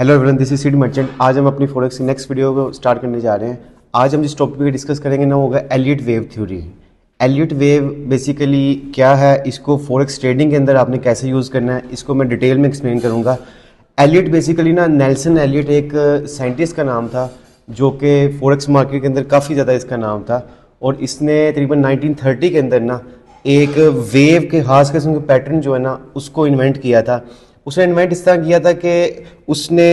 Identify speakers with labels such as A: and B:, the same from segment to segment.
A: Hello everyone, this is seed merchant. आज हम अपनी फॉरेक्स की नेक्स्ट वीडियो को स्टार्ट करने जा रहे हैं। आज हम जिस टॉपिक पे डिस्कस करेंगे ना, वो होगा Elliott wave theory. Elliott wave basically क्या है, इसको फॉरेक्स ट्रेडिंग के अंदर आपने कैसे यूज़ करना है, इसको मैं डिटेल में एक्सप्लेन करूँगा। एलियट बेसिकली ना, नेल्सन एलियट एक साइंटिस्ट का नाम था जो कि फॉरेक्स मार्केट के अंदर काफ़ी ज़्यादा इसका नाम था, और इसने तकरीबन 1930 के अंदर ना एक वेव के खास किस्म के पैटर्न जो है ना उसको इन्वेंट किया था। उसने इन्वेंट इस तरह किया था कि उसने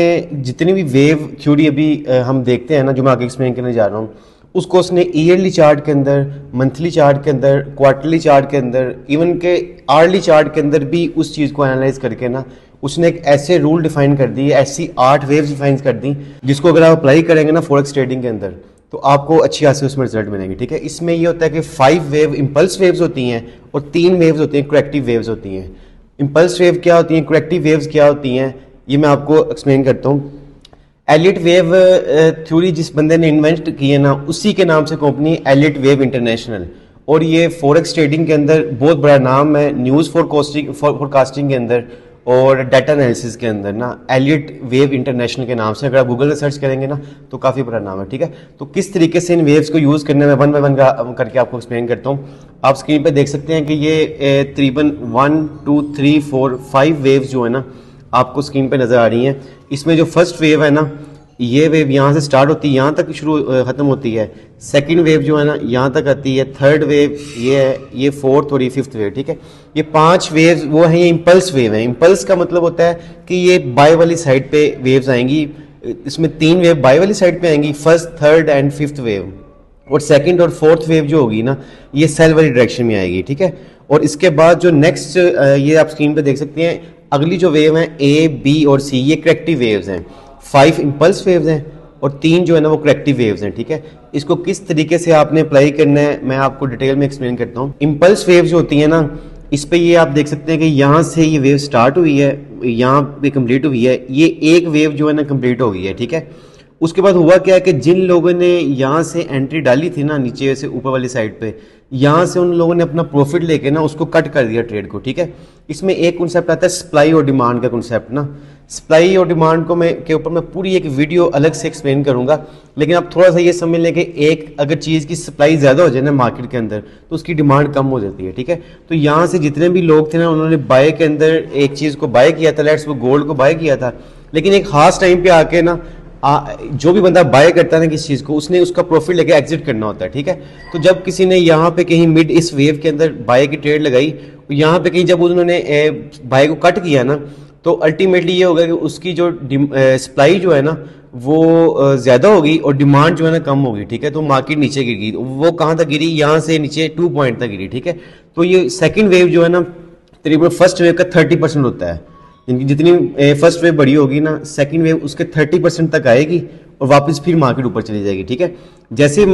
A: जितनी भी वेव थ्योरी अभी हम देखते हैं ना, जो मैं आगे एक्सप्लेन करने जा रहा हूँ, उसको उसने ईयरली चार्ट के अंदर, मंथली चार्ट के अंदर, क्वार्टरली चार्ट के अंदर, इवन के आर्ली चार्ट के अंदर भी उस चीज़ को एनालाइज करके ना उसने एक ऐसे रूल डिफाइन कर दिए, ऐसी 8 वेव्स डिफाइन कर दी जिसको अगर आप अप्लाई करेंगे ना फॉरेक्स ट्रेडिंग के अंदर तो आपको अच्छी खासी उसमें रिजल्ट मिलेंगे। ठीक है, इसमें ये होता है कि 5 वेव इम्पल्स वेव्स होती हैं और 3 वेव्स होती हैं करेक्टिव वेव्स होती हैं। इम्पल्स वेव क्या होती हैं, करेक्टिव वेव्स क्या होती हैं, ये मैं आपको एक्सप्लेन करता हूँ। एलियट वेव थ्योरी जिस बंदे ने इन्वेंट की है ना, उसी के नाम से कंपनी एलियट वेव इंटरनेशनल, और ये फॉरेक्स ट्रेडिंग के अंदर बहुत बड़ा नाम है, न्यूज़ फोरकास्टिंग के अंदर और डाटा एनालिसिस के अंदर ना एलियट वेव इंटरनेशनल के नाम से अगर आप गूगल में सर्च करेंगे ना तो काफ़ी बड़ा नाम है। ठीक है, तो किस तरीके से इन वेव्स को यूज़ करने में वन बाय वन करके आपको एक्सप्लेन करता हूँ। आप स्क्रीन पे देख सकते हैं कि ये तकरीबन 1 2 3 4 5 वेव्स जो है ना आपको स्क्रीन पे नज़र आ रही हैं। इसमें जो फर्स्ट वेव है ना, ये वेव यहाँ से स्टार्ट होती है, यहाँ तक शुरू ख़त्म होती है। सेकंड वेव जो है ना यहाँ तक आती है। थर्ड वेव ये है, ये फोर्थ और ये फिफ्थ वेव। ठीक है, ये 5 वेव्स वो हैं, ये इम्पल्स वेव है। इम्पल्स का मतलब होता है कि ये बाय वाली साइड पे वेव्स आएंगी। इसमें 3 वेव बाय वाली साइड पे आएंगी, first, third and fifth wave, और सेकंड और फोर्थ वेव जो होगी ना ये सेल वाली डायरेक्शन में आएगी। ठीक है, और इसके बाद जो नेक्स्ट ये आप स्क्रीन पे देख सकते हैं, अगली जो वेव है ए, बी और सी, ये करेक्टिव वेव्स हैं। 5 इम्पल्स वेव्स हैं और 3 जो है ना वो करेक्टिव वेव्स हैं। ठीक है, इसको किस तरीके से आपने अप्लाई करना है मैं आपको डिटेल में एक्सप्लेन करता हूँ। इम्पल्स वेव जो होती है ना, इस पे ये आप देख सकते हैं कि यहाँ से ये वेव स्टार्ट हुई है, यहाँ पे कंप्लीट हुई है, ये एक वेव जो है ना कंप्लीट हो गई है। ठीक है, उसके बाद हुआ क्या है कि जिन लोगों ने यहाँ से एंट्री डाली थी ना नीचे से ऊपर वाली साइड पे, यहाँ से उन लोगों ने अपना प्रॉफिट लेके ना उसको कट कर दिया ट्रेड को। ठीक है, इसमें एक कॉन्सेप्ट आता है सप्लाई और डिमांड का कॉन्सेप्ट ना। सप्लाई और डिमांड को के ऊपर मैं पूरी एक वीडियो अलग से एक्सप्लेन करूंगा, लेकिन आप थोड़ा सा ये समझ लें कि एक अगर चीज़ की सप्लाई ज़्यादा हो जाए ना मार्केट के अंदर तो उसकी डिमांड कम हो जाती है। ठीक है, तो यहाँ से जितने भी लोग थे ना उन्होंने बाय के अंदर एक चीज़ को बाय किया था, लेट्स वो गोल्ड को बाय किया था, लेकिन एक खास टाइम पे आके ना जो भी बंदा बाय करता है ना किसी चीज़ को, उसने उसका प्रॉफिट लेके एग्जिट करना होता है। ठीक है, तो जब किसी ने यहाँ पे कहीं मिड इस वेव के अंदर बाय की ट्रेड लगाई, यहाँ पे कहीं जब उन्होंने बाय को कट किया ना तो अल्टीमेटली ये होगा कि उसकी जो सप्लाई जो है ना वो ज़्यादा होगी और डिमांड जो है ना कम होगी। ठीक है, तो मार्केट नीचे गिर गई। वो कहाँ तक गिरी, यहाँ से नीचे 2 पॉइंट तक गिरी। ठीक है, तो ये सेकेंड वेव जो है ना तकरीबन फर्स्ट वेव का 30% होता है। जितनी फर्स्ट वेव बड़ी होगी ना, सेकंड वेव उसके 30% तक आएगी और वापस फिर मार्केट ऊपर चली जाएगी। ठीक है, जैसे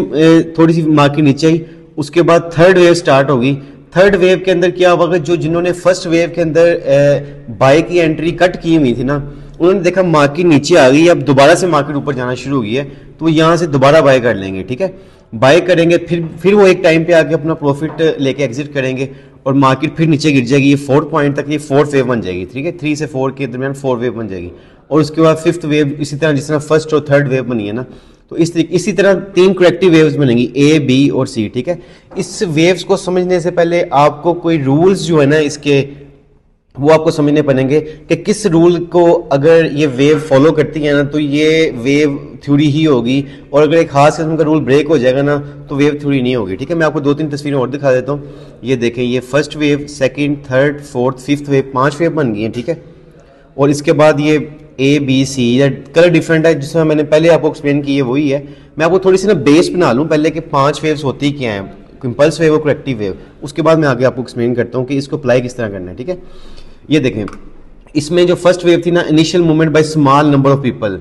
A: थोड़ी सी मार्केट नीचे आई उसके बाद थर्ड वेव स्टार्ट होगी। थर्ड वेव के अंदर क्या होगा, जो जिन्होंने फर्स्ट वेव के अंदर बाय की एंट्री कट की हुई थी ना, उन्होंने देखा मार्केट नीचे आ गई, अब दोबारा से मार्केट ऊपर जाना शुरू हो गई है, तो यहाँ से दोबारा बाय कर लेंगे। ठीक है, बाय करेंगे, फिर वो एक टाइम पे आके अपना प्रॉफिट लेके एग्जिट करेंगे और मार्केट फिर नीचे गिर जाएगी। ये 4 पॉइंट तक ये 4th वेव बन जाएगी। ठीक है, 3 से 4 के दरमियान 4 वेव बन जाएगी, और उसके बाद 5th वेव इसी तरह जिस तरह फर्स्ट और थर्ड वेव बनी है ना, तो इसी तरह 3 करेक्टिव वेव्स बनेंगी, ए, बी और सी। ठीक है, इस वेव्स को समझने से पहले आपको कोई रूल्स जो है ना इसके वो आपको समझने पड़ेंगे कि किस रूल को अगर ये वेव फॉलो करती है ना तो ये वेव थ्योरी ही होगी, और अगर एक खास किस्म का रूल ब्रेक हो जाएगा ना तो वेव थ्योरी नहीं होगी। ठीक है, मैं आपको 2-3 तस्वीरें और दिखा देता हूँ। ये देखें, ये first wave, second, third, fourth, fifth wave, 5 wave बन गई हैं। ठीक है, और इसके बाद ये ए, बी, सी, या कलर डिफरेंट है जिसमें मैंने पहले आपको एक्सप्लेन की है वही है। मैं आपको थोड़ी सी ना बेस बना लूँ पहले कि 5 वेव्स होती क्या हैं, इम्पल्स वेव और करेक्टिव वेव, उसके बाद मैं आगे आपको एक्सप्लेन करता हूँ कि इसको अप्लाई किस तरह करना है। ठीक है, ये देखें, इसमें जो फर्स्ट वेव थी ना, initial movement by small number of people,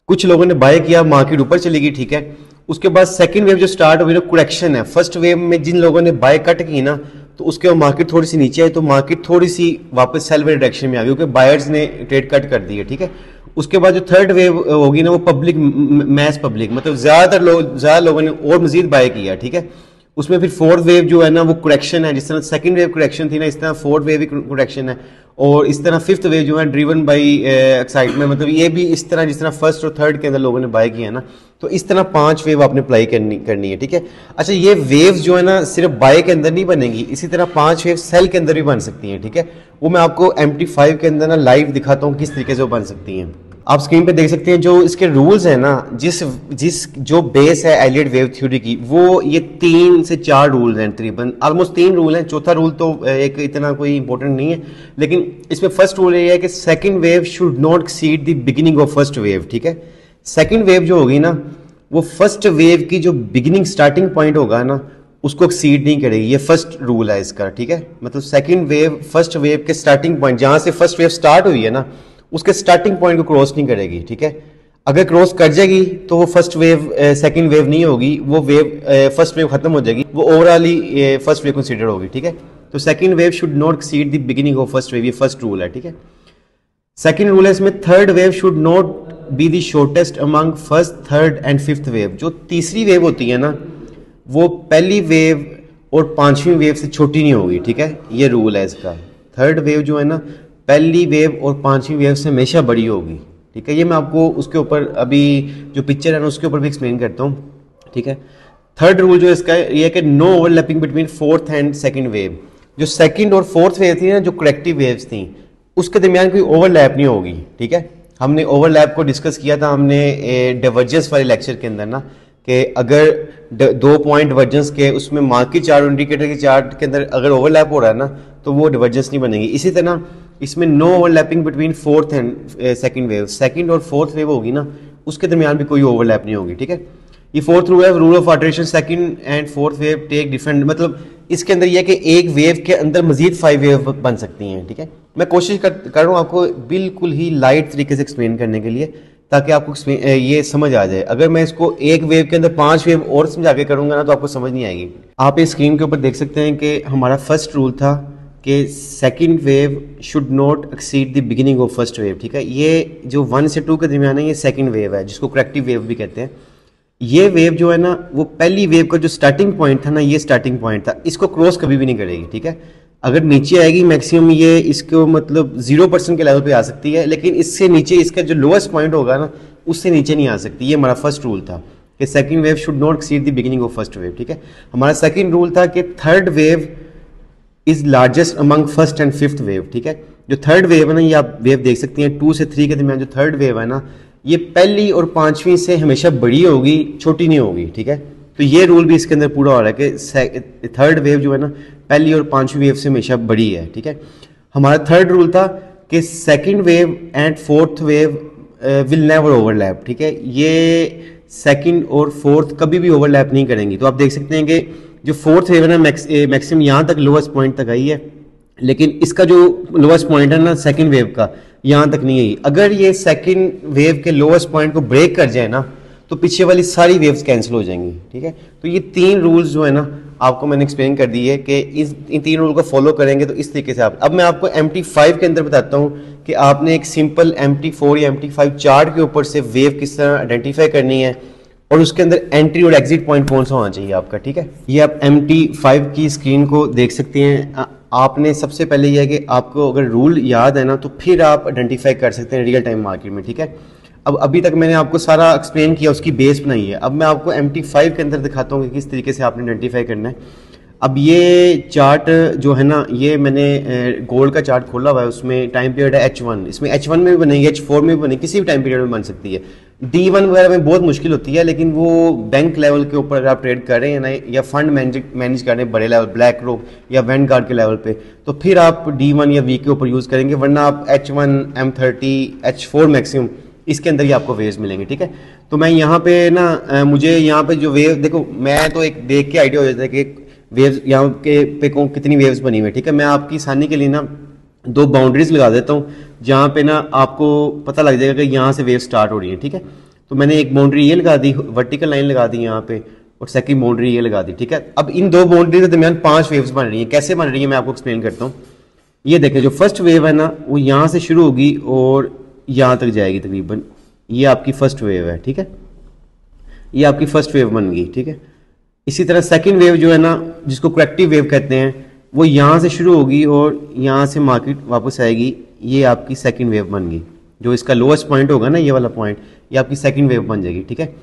A: कुछ लोगों ने बाय किया, मार्केट ऊपर चली गई। ठीक है, उसके बाद सेकंड वेव जो स्टार्ट हुई ना, करेक्शन है। फर्स्ट वेव में जिन लोगों ने बाय कट की ना तो उसके बाद मार्केट थोड़ी सी नीचे आई, तो मार्केट थोड़ी सी वापस सेल वाली डायरेक्शन में आ गई क्योंकि बायर्स ने ट्रेड कट कर दी है। ठीक है, उसके बाद जो थर्ड वेव होगी ना वो पब्लिक, मैस पब्लिक, मतलब ज्यादा लोगों ने और मजीद बाय किया। ठीक है, उसमें फिर फोर्थ वेव जो है ना वो करेक्शन है, जिस तरह सेकंड वेव करेक्शन थी ना, इस तरह फोर्थ वेव भी करेक्शन है, और इस तरह फिफ्थ वेव जो है ड्रिवन बाई एक्साइटमेंट, मतलब ये भी इस तरह जिस तरह फर्स्ट और थर्ड के अंदर लोगों ने बाय किया है ना, तो इस तरह 5 वेव आपने अप्लाई करनी है, ठीक है। अच्छा, ये वेव्स जो है ना सिर्फ बाय के अंदर नहीं बनेंगी, इसी तरह 5 वेव सेल के अंदर भी बन सकती हैं, ठीक है। वो मैं आपको MT5 के अंदर ना लाइव दिखाता हूँ किस तरीके से वो बन सकती हैं। आप स्क्रीन पे देख सकते हैं जो इसके रूल्स हैं ना, जिस जो बेस है एलियट वेव थ्योरी की, वो ये 3 से 4 रूल्स हैं तकरीबन, ऑलमोस्ट 3 रूल हैं। चौथा रूल तो एक इतना कोई इंपॉर्टेंट नहीं है, लेकिन इसमें फर्स्ट रूल ये है कि second wave should not exceed the beginning of first wave, ठीक है। सेकंड वेव जो होगी ना, वो फर्स्ट वेव की जो बिगिनिंग स्टार्टिंग पॉइंट होगा ना, उसको एक्सीड नहीं करेगी। ये फर्स्ट रूल है इसका, ठीक है। मतलब सेकंड वेव फर्स्ट वेव के स्टार्टिंग पॉइंट, जहां से फर्स्ट वेव स्टार्ट हुई है ना, उसके स्टार्टिंग पॉइंट को क्रॉस नहीं करेगी, ठीक है। अगर क्रॉस कर जाएगी तो वो फर्स्ट वेव सेकंड वेव नहीं होगी, वो वेव फर्स्ट वेव खत्म हो जाएगी, वो ओवरऑल ही फर्स्ट वेव कंसीडर होगी, ठीक है। तो second wave should not exceed the beginning of first wave, ये फर्स्ट रूल है, ठीक है। सेकंड रूल है इसमें, third wave should not be the shortest among first, third and fifth wave. जो तीसरी वेव होती है ना, वो पहली वेव और 5वीं वेव से छोटी नहीं होगी, ठीक है। ये रूल है इसका। थर्ड वेव जो है ना, पहली वेव और 5वीं वेव से हमेशा बड़ी होगी, ठीक है। ये मैं आपको उसके ऊपर अभी जो पिक्चर है ना उसके ऊपर भी एक्सप्लेन करता हूँ, ठीक है। थर्ड रूल जो इसका ये है कि no overlapping between fourth and second wave. जो सेकंड और फोर्थ वेव थी ना, जो करेक्टिव वेव्स थी, उसके दरमियान कोई ओवरलैप नहीं होगी, ठीक है। हमने ओवरलैप को डिस्कस किया था हमने डाइवर्जेंस वाले लेक्चर के अंदर ना, कि अगर 2 पॉइंट डाइवर्जेंस के उसमें मार्किट चार्ट और इंडिकेटर के चार्ट के अंदर अगर ओवरलैप हो रहा है ना, तो वो डाइवर्जेंस नहीं बनेगी। इसी तरह इसमें no overlapping between fourth and second wave, second और फोर्थ वेव होगी ना, उसके दरमियान भी कोई ओवरलैप नहीं होगी, ठीक है। ये फोर्थ रूल है, rule of alteration. Second and fourth wave take different, मतलब इसके अंदर यह है कि एक वेव के अंदर मजीद 5 वेव बन सकती हैं, ठीक है। मैं कोशिश कर रहा हूँ आपको बिल्कुल ही लाइट तरीके से एक्सप्लेन करने के लिए, ताकि आपको ये समझ आ जाए। अगर मैं इसको एक वेव के अंदर 5 वेव और समझा के करूंगा ना, तो आपको समझ नहीं आएगी। आप इस स्क्रीन के ऊपर देख सकते हैं कि हमारा फर्स्ट रूल था कि second wave should not exceed the beginning of first wave, ठीक है। ये जो 1 से 2 के दरमियान है, ये सेकंड वेव है, जिसको करेक्टिव वेव भी कहते हैं। ये वेव जो है ना, वो पहली वेव का जो स्टार्टिंग पॉइंट था ना, ये स्टार्टिंग पॉइंट था, इसको क्रॉस कभी भी नहीं करेगी, ठीक है। अगर नीचे आएगी मैक्सिमम ये इसको मतलब 0% के लेवल पे आ सकती है, लेकिन इससे नीचे इसका जो लोएस्ट पॉइंट होगा ना, उससे नीचे नहीं आ सकती। ये हमारा फर्स्ट रूल था कि second wave should not exceed the beginning of first wave, ठीक है। हमारा सेकंड रूल था कि third wave is largest among first and fifth wave, ठीक है। जो थर्ड वेव है ना, ये आप वेव देख सकती हैं 2 से 3 के दरमियान जो थर्ड वेव है ना, ये पहली और 5वीं से हमेशा बड़ी होगी, छोटी नहीं होगी, ठीक है। तो ये रूल भी इसके अंदर पूरा हो रहा है कि थर्ड वेव जो है ना, पहली और 5वीं वेव से हमेशा बड़ी है, ठीक है। हमारा थर्ड रूल था कि second wave and fourth wave will never overlap, ठीक है। ये सेकंड और फोर्थ कभी भी ओवरलैप नहीं करेंगी। तो आप देख सकते हैं कि जो फोर्थ वेव है ना, मैक्सिमम यहाँ तक लोएस्ट पॉइंट तक आई है, लेकिन इसका जो लोएस्ट पॉइंट है ना सेकंड वेव का, यहाँ तक नहीं आई। अगर ये सेकंड वेव के लोएस्ट पॉइंट को ब्रेक कर जाए ना, तो पीछे वाली सारी वेव्स कैंसिल हो जाएंगी, ठीक है। तो ये 3 रूल्स जो है ना, आपको मैंने एक्सप्लेन कर दी है कि इन 3 रूल को फॉलो करेंगे तो इस तरीके से आप। अब मैं आपको MT5 के अंदर बताता हूँ कि आपने एक सिंपल MT4 या MT5 चार्ट के ऊपर से वेव किस तरह आइडेंटिफाई करनी है, और उसके अंदर एंट्री और एग्जिट पॉइंट कौन सा होना चाहिए आपका, ठीक है। ये आप MT5 की स्क्रीन को देख सकते हैं। आपने सबसे पहले यह है कि आपको अगर रूल याद है ना, तो फिर आप आइडेंटिफाई कर सकते हैं रियल टाइम मार्केट में, ठीक है। अब अभी तक मैंने आपको सारा एक्सप्लेन किया, उसकी बेस बनाई है। अब मैं आपको MT5 के अंदर दिखाता हूँ कि किस तरीके से आपने आइडेंटिफाई करना है। अब ये चार्ट जो है ना, ये मैंने गोल्ड का चार्ट खोला हुआ है, उसमें टाइम पीरियड है H1। इसमें H1 में भी बनेगी, H4 में भी बनेगी, किसी भी टाइम पीरियड में बन सकती है। D1 वगैरह में बहुत मुश्किल होती है, लेकिन वो बैंक लेवल के ऊपर अगर आप ट्रेड कर रहे हैं ना, या फंड मैनेज कर रहे हैं बड़े लेवल, ब्लैक रॉक या वैनगार्ड के लेवल पे, तो फिर आप D1 या V के ऊपर यूज़ करेंगे, वरना आप H1, M30, H4 मैक्सिमम इसके अंदर ही आपको वेव्स मिलेंगे, ठीक है। तो मैं यहाँ पे ना मुझे यहाँ पे जो वेव देखो, मैं तो एक देख के आइडिया हो जाता है कि वेव्स यहाँ के पे कितनी वेव्स बनी हुई है, ठीक है। मैं आपकी आसानी के लिए ना 2 बाउंड्रीज लगा देता हूँ, जहाँ पे ना आपको पता लग जाएगा कि यहाँ से वेव स्टार्ट हो रही है, ठीक है। तो मैंने एक बाउंड्री ये लगा दी, वर्टिकल लाइन लगा दी यहाँ पे, और सेकंड बाउंड्री ये लगा दी, ठीक है। अब इन 2 बाउंड्री के दरमियान 5 वेव्स बन रही हैं। कैसे बन रही है मैं आपको एक्सप्लेन करता हूँ। ये देखें, जो फर्स्ट वेव है ना, वो यहाँ से शुरू होगी और यहाँ तक जाएगी तकरीबन। ये आपकी फर्स्ट वेव है, ठीक है। ये आपकी फर्स्ट वेव बन गई, ठीक है। इसी तरह सेकंड वेव जो है ना, जिसको करेक्टिव वेव कहते हैं, वो यहाँ से शुरू होगी और यहाँ से मार्केट वापस आएगी। ये आपकी सेकंड वेव बन गई। जो इसका लोएस्ट पॉइंट होगा ना, ये वाला पॉइंट, ये आपकी सेकंड वेव बन जाएगी, ठीक है।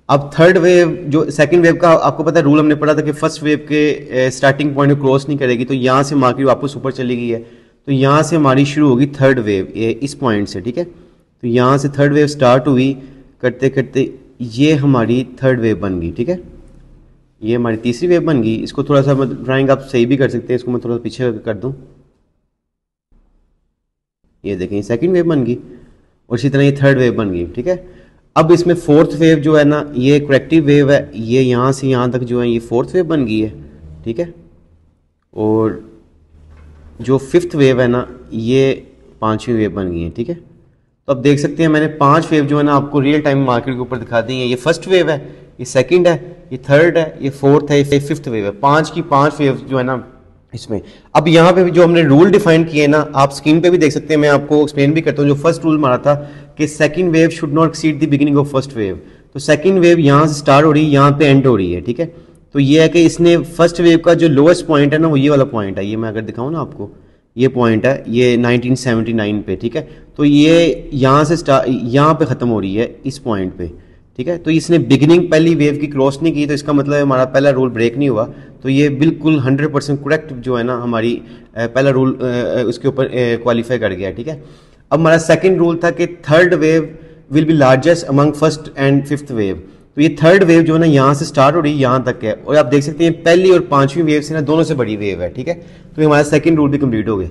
A: अब थर्ड वेव, जो सेकंड वेव का आपको पता है रूल हमने पढ़ा था कि फर्स्ट वेव के स्टार्टिंग पॉइंट को क्रॉस नहीं करेगी, तो यहाँ से मार्केट वापस ऊपर चली गई है, तो यहाँ से हमारी शुरू होगी थर्ड वेव, ये इस पॉइंट से, ठीक है। तो यहाँ से थर्ड वेव स्टार्ट हुई, करते करते ये हमारी थर्ड वेव बन गई, ठीक है। ये हमारी तीसरी वेव बन गई। इसको थोड़ा सा ड्राइंग आप सही भी कर सकते हैं, इसको मैं थोड़ा सा पीछे कर दूं। ये देखें सेकंड वेव बन गई और इसी तरह ये थर्ड वेव बन गई, ठीक है। अब इसमें फोर्थ वेव जो है ना, ये करेक्टिव वेव है, ये यहाँ से यहाँ तक जो है ये फोर्थ वेव बन गई है, ठीक है। और जो फिफ्थ वेव है ना, ये पांचवी वेव बन गई है, ठीक है। तो अब देख सकते हैं मैंने 5 वेव जो है ना आपको रियल टाइम मार्केट के ऊपर दिखा दी है। ये फर्स्ट वेव है, ये सेकंड है, ये थर्ड है, ये फोर्थ है, ये फिफ्थ वेव है। 5 की 5 वेव जो है ना इसमें। अब यहाँ पे भी जो हमने रूल डिफाइन किए ना, आप स्क्रीन पे भी देख सकते हैं, मैं आपको एक्सप्लेन भी करता हूँ। जो फर्स्ट रूल मारा था कि second wave should not exceed the beginning of first wave, तो सेकंड वेव यहाँ से स्टार्ट हो रही है, यहाँ पे एंड हो रही है, ठीक है। तो ये है कि इसने फर्स्ट वेव का जो लोएस्ट पॉइंट है ना, वो ये वाला पॉइंट है। ये मैं अगर दिखाऊँ ना आपको, ये पॉइंट है, ये 1979 पे, ठीक है। तो ये यहाँ से यहाँ पे ख़त्म हो रही है इस पॉइंट पे, ठीक है। तो इसने बिगिनिंग पहली वेव की क्रॉस नहीं की, तो इसका मतलब हमारा पहला रूल ब्रेक नहीं हुआ। तो ये बिल्कुल 100% करेक्ट जो है ना हमारी पहला रूल उसके ऊपर क्वालिफाई कर गया, ठीक है। अब हमारा सेकंड रूल था कि third wave will be largest among first and fifth wave. तो ये थर्ड वेव जो है ना यहाँ से स्टार्ट हो रही है, यहाँ तक है, और आप देख सकते हैं पहली और पांचवी वेव से ना दोनों से बड़ी वेव है, ठीक है। तो ये हमारा सेकंड रूल भी कंप्लीट हो गया।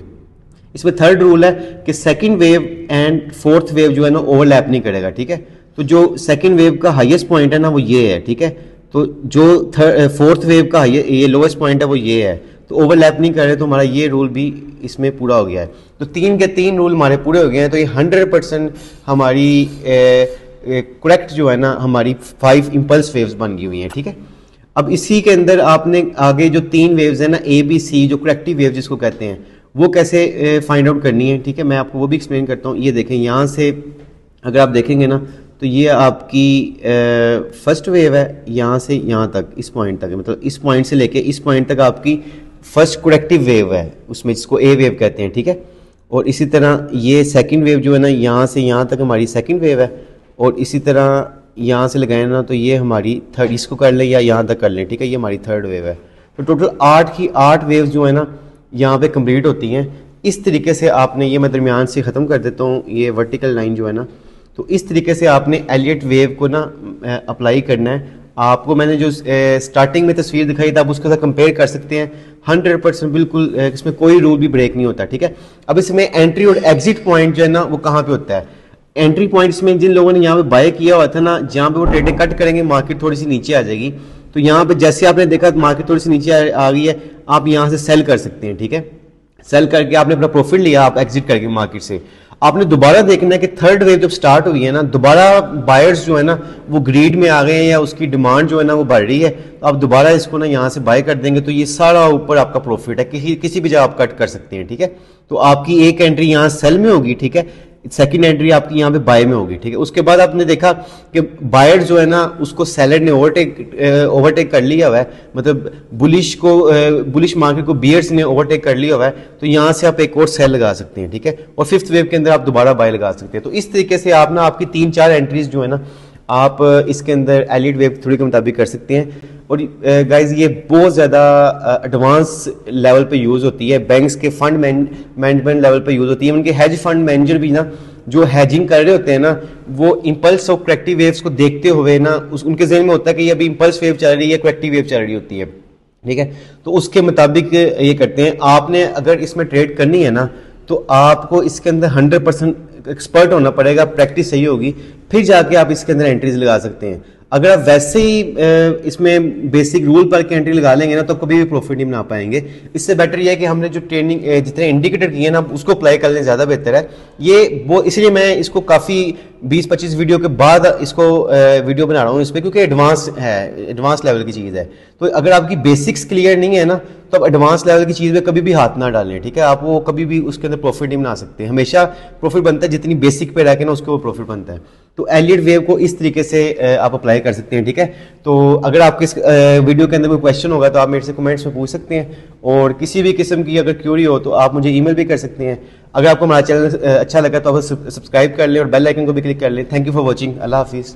A: इसमें थर्ड रूल है कि second wave and fourth wave जो है ना ओवरलैप नहीं करेगा, ठीक है। तो जो सेकंड वेव का हाईएस्ट पॉइंट है ना वो ये है, ठीक है। तो जो फोर्थ वेव का ये लोएस्ट पॉइंट है वो ये है, तो ओवरलैप नहीं कर रहे, तो हमारा ये रूल भी इसमें पूरा हो गया है। तो 3 के 3 रूल हमारे पूरे हो गए हैं। तो ये 100% हमारी करेक्ट जो है ना हमारी 5 इम्पल्स वेव्स बन गई हुई हैं, ठीक है। अब इसी के अंदर आपने आगे जो 3 वेव्स है ना ABC, जो करेक्टिव वेव जिसको कहते हैं, वो कैसे फाइंड आउट करनी है, ठीक है। मैं आपको वो भी एक्सप्लेन करता हूँ। ये देखें, यहाँ से अगर आप देखेंगे ना, तो ये आपकी फर्स्ट वेव है, यहाँ से यहाँ तक इस पॉइंट तक, मतलब इस पॉइंट से लेके इस पॉइंट तक आपकी फर्स्ट करेक्टिव वेव है, उसमें जिसको A वेव कहते हैं, ठीक है। और इसी तरह ये सेकंड वेव जो है ना, यहाँ से यहाँ तक हमारी सेकंड वेव है, और इसी तरह यहाँ से लगाए ना, तो ये हमारी थर्ड, इसको कर लें या यहाँ तक कर लें, ठीक है। ये हमारी थर्ड वेव है। तो टोटल 8 की 8 वेव्स जो है ना यहाँ पे कंप्लीट होती हैं। इस तरीके से आपने, ये मैं दरमियान से ख़त्म कर देता हूँ, ये वर्टिकल लाइन जो है ना, तो इस तरीके से आपने एलियट वेव को ना अप्लाई करना है। आपको मैंने जो स्टार्टिंग में तस्वीर दिखाई था, आप उसके साथ कंपेयर कर सकते हैं। 100% बिल्कुल इसमें कोई रूल भी ब्रेक नहीं होता, ठीक है। अब इसमें एंट्री और एग्जिट पॉइंट जो है ना वो कहाँ पे होता है? एंट्री पॉइंट्स में जिन लोगों ने यहाँ पे बाय किया हुआ था ना, जहाँ पे वो ट्रेडें कट करेंगे मार्केट थोड़ी सी नीचे आ जाएगी, तो यहाँ पे जैसे आपने देखा मार्केट थोड़ी सी नीचे आ गई है, आप यहाँ से सेल कर सकते हैं, ठीक है। सेल करके आपने अपना प्रॉफिट लिया, आप एग्जिट करके मार्केट से। आपने दोबारा देखना है कि थर्ड वेव जब स्टार्ट हुई है ना, दोबारा बायर्स जो है ना वो ग्रीड में आ गए हैं या उसकी डिमांड जो है ना वो बढ़ रही है, तो आप दोबारा इसको ना यहाँ से बाय कर देंगे, तो ये सारा ऊपर आपका प्रॉफिट है, किसी भी जगह आप कट कर सकते हैं, ठीक है। तो आपकी एक एंट्री यहाँ सेल में होगी, ठीक है, सेकंड एंट्री आपकी यहाँ पे बाय में होगी, ठीक है। उसके बाद आपने देखा कि बायर जो है ना उसको सेलर ने ओवरटेक कर लिया हुआ है, मतलब बुलिश मार्केट को बियर्स ने ओवरटेक कर लिया हुआ है, तो यहाँ से आप एक और सेल लगा सकते हैं, ठीक है। और फिफ्थ वेव के अंदर आप दोबारा बाय लगा सकते हैं। तो इस तरीके से आप ना आपकी 3-4 एंट्रीज जो है ना आप इसके अंदर एलियट वेव थ्योरी के मुताबिक कर सकते हैं। और गाइज ये बहुत ज़्यादा एडवांस लेवल पे यूज़ होती है, बैंक्स के फंड मैनेजमेंट लेवल पे यूज़ होती है। उनके हेज फंड मैनेजर भी ना जो हैजिंग कर रहे होते हैं ना, वो इंपल्स और करेक्टिव वेव्स को देखते हुए ना उनके जहन में होता है कि ये अभी इंपल्स वेव चल रही है, करेक्टिव वेव चल रही होती है, ठीक है। तो उसके मुताबिक ये करते हैं। आपने अगर इसमें ट्रेड करनी है ना, तो आपको इसके अंदर 100% एक्सपर्ट होना पड़ेगा, प्रैक्टिस सही होगी, फिर जाके आप इसके अंदर एंट्रीज लगा सकते हैं। अगर आप वैसे ही इसमें बेसिक रूल पर के एंट्री लगा लेंगे ना, तो कभी भी प्रॉफिट नहीं बना पाएंगे। इससे बेटर ये है कि हमने जो ट्रेनिंग जितने इंडिकेटर किए ना उसको अप्लाई कर लें, ज़्यादा बेहतर है ये। वो इसलिए मैं इसको काफ़ी 20-25 वीडियो के बाद इसको वीडियो बना रहा हूँ इस पर, क्योंकि एडवांस है, एडवांस लेवल की चीज़ है। तो अगर आपकी बेसिक्स क्लियर नहीं है ना, तो आप एडवांस लेवल की चीज़ में कभी भी हाथ ना डालें, ठीक है। आप वो कभी भी उसके अंदर प्रॉफिट नहीं बना सकते। हमेशा प्रॉफिट बनता है जितनी बेसिक पे रह के ना उसके वो प्रॉफिट बनता है। तो एलियट वेव को इस तरीके से आप अप्लाई कर सकते हैं, ठीक है। तो अगर आपके इस वीडियो के अंदर कोई क्वेश्चन होगा तो आप मेरे से कमेंट्स में पूछ सकते हैं, और किसी भी किस्म की अगर क्यूरी हो तो आप मुझे ईमेल भी कर सकते हैं। अगर आपको हमारा चैनल अच्छा लगा तो आप सब्सक्राइब कर लें और बेल आइकन को भी क्लिक कर लें। Thank you for watching. Allah हाफिज़।